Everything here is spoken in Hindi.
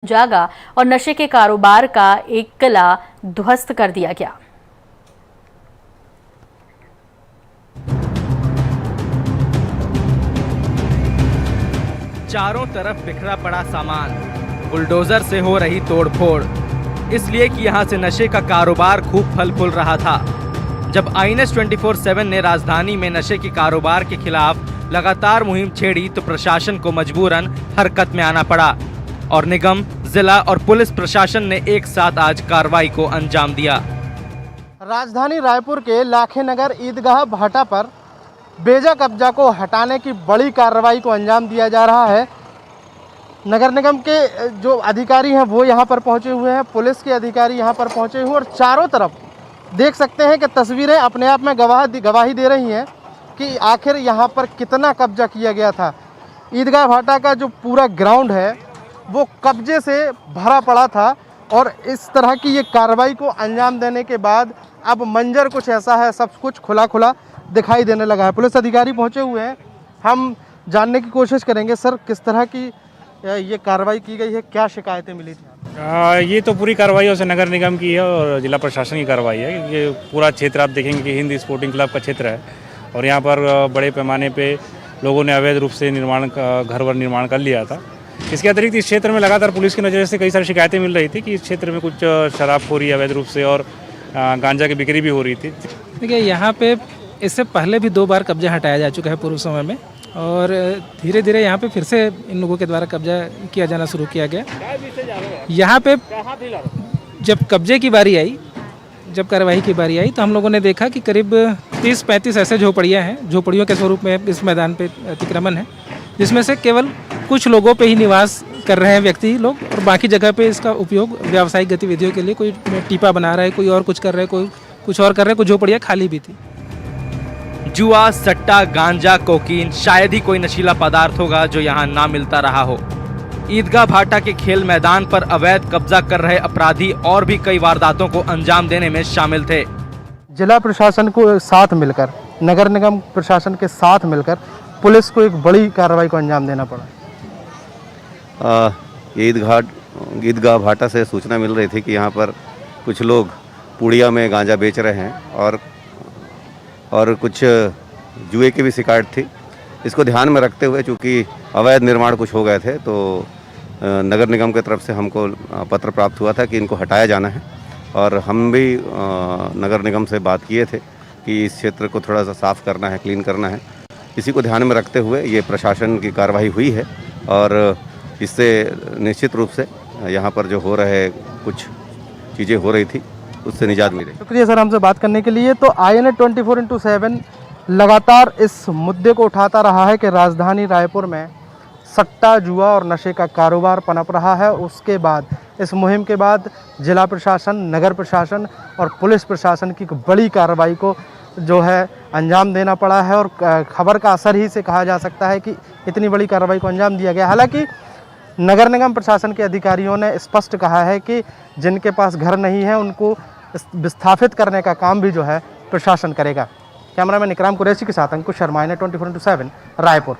जागा और नशे के कारोबार का एक किला ध्वस्त कर दिया गया। चारों तरफ बिखरा पड़ा सामान, बुलडोजर से हो रही तोड़फोड़, इसलिए कि यहां से नशे का कारोबार खूब फल फूल रहा था। जब INS 24/7 ने राजधानी में नशे के कारोबार के खिलाफ लगातार मुहिम छेड़ी तो प्रशासन को मजबूरन हरकत में आना पड़ा और निगम, जिला और पुलिस प्रशासन ने एक साथ आज कार्रवाई को अंजाम दिया। राजधानी रायपुर के लाखेनगर ईदगाह भाटा पर बेजा कब्जा को हटाने की बड़ी कार्रवाई को अंजाम दिया जा रहा है। नगर निगम के जो अधिकारी हैं वो यहाँ पर पहुँचे हुए हैं, पुलिस के अधिकारी यहाँ पर पहुँचे हुए हैं और चारों तरफ देख सकते हैं कि तस्वीरें अपने आप में गवाही दे रही हैं कि आखिर यहाँ पर कितना कब्जा किया गया था। ईदगाह भाटा का जो पूरा ग्राउंड है वो कब्जे से भरा पड़ा था और इस तरह की ये कार्रवाई को अंजाम देने के बाद अब मंजर कुछ ऐसा है, सब कुछ खुला खुला दिखाई देने लगा है। पुलिस अधिकारी पहुंचे हुए हैं, हम जानने की कोशिश करेंगे सर किस तरह की ये कार्रवाई की गई है, क्या शिकायतें मिली थी? ये तो पूरी कार्रवाई उसे नगर निगम की है और जिला प्रशासन की कार्रवाई है। ये पूरा क्षेत्र आप देखेंगे कि हिंद स्पोर्टिंग क्लब का क्षेत्र है और यहाँ पर बड़े पैमाने पे लोगों ने अवैध रूप से घर वर निर्माण कर लिया था। इसके अतिरिक्त इस क्षेत्र में लगातार पुलिस की नज़र से कई सारी शिकायतें मिल रही थी कि इस क्षेत्र में कुछ शराबखोरी अवैध रूप से और गांजा की बिक्री भी हो रही थी। देखिए, यहाँ पे इससे पहले भी 2 बार कब्जा हटाया जा चुका है पूर्व समय में और धीरे धीरे यहाँ पे फिर से इन लोगों के द्वारा कब्जा किया जाना शुरू किया गया। यहाँ पे जब कब्जे की बारी आई, जब कार्रवाई की बारी आई तो हम लोगों ने देखा कि करीब 30-35 ऐसे झोपड़ियाँ हैं, झोपड़ियों के स्वरूप में इस मैदान पे अतिक्रमण है, जिसमें से केवल कुछ लोगों पे ही निवास कर रहे हैं व्यक्ति लोग और बाकी जगह पे इसका उपयोग व्यावसायिक गतिविधियों के लिए, कोई टीपा बना रहा है, कोई और कुछ कर रहा है, कोई कुछ और कर रहा है, कुछ झोपड़ियाँ खाली भी थी। जुआ, सट्टा, गांजा, कोकीन, शायद ही कोई नशीला पदार्थ होगा जो यहाँ ना मिलता रहा हो। ईदगाह भाटा के खेल मैदान पर अवैध कब्जा कर रहे अपराधी और भी कई वारदातों को अंजाम देने में शामिल थे। जिला प्रशासन को साथ मिलकर, नगर निगम प्रशासन के साथ मिलकर पुलिस को एक बड़ी कार्रवाई को अंजाम देना पड़ा। ईदगाह भाटा से सूचना मिल रही थी कि यहाँ पर कुछ लोग पुड़िया में गांजा बेच रहे हैं और कुछ जुए की भी शिकायत थी। इसको ध्यान में रखते हुए चूँकि अवैध निर्माण कुछ हो गए थे तो नगर निगम की तरफ से हमको पत्र प्राप्त हुआ था कि इनको हटाया जाना है और हम भी नगर निगम से बात किए थे कि इस क्षेत्र को थोड़ा सा साफ़ करना है, क्लीन करना है। इसी को ध्यान में रखते हुए ये प्रशासन की कार्रवाई हुई है और इससे निश्चित रूप से यहाँ पर जो हो रहे कुछ चीज़ें हो रही थी उससे निजात मिली। शुक्रिया सर हमसे बात करने के लिए। तो INS 24/7 लगातार इस मुद्दे को उठाता रहा है कि राजधानी रायपुर में सट्टा, जुआ और नशे का कारोबार पनप रहा है। उसके बाद इस मुहिम के बाद जिला प्रशासन, नगर प्रशासन और पुलिस प्रशासन की बड़ी कार्रवाई को जो है अंजाम देना पड़ा है और खबर का असर ही से कहा जा सकता है कि इतनी बड़ी कार्रवाई को अंजाम दिया गया। हालांकि नगर निगम प्रशासन के अधिकारियों ने स्पष्ट कहा है कि जिनके पास घर नहीं है उनको विस्थापित करने का काम भी जो है प्रशासन करेगा। कैमरामैन इकराम कुरैशी के साथ अंकुश शर्मा, INS 24/7 रायपुर।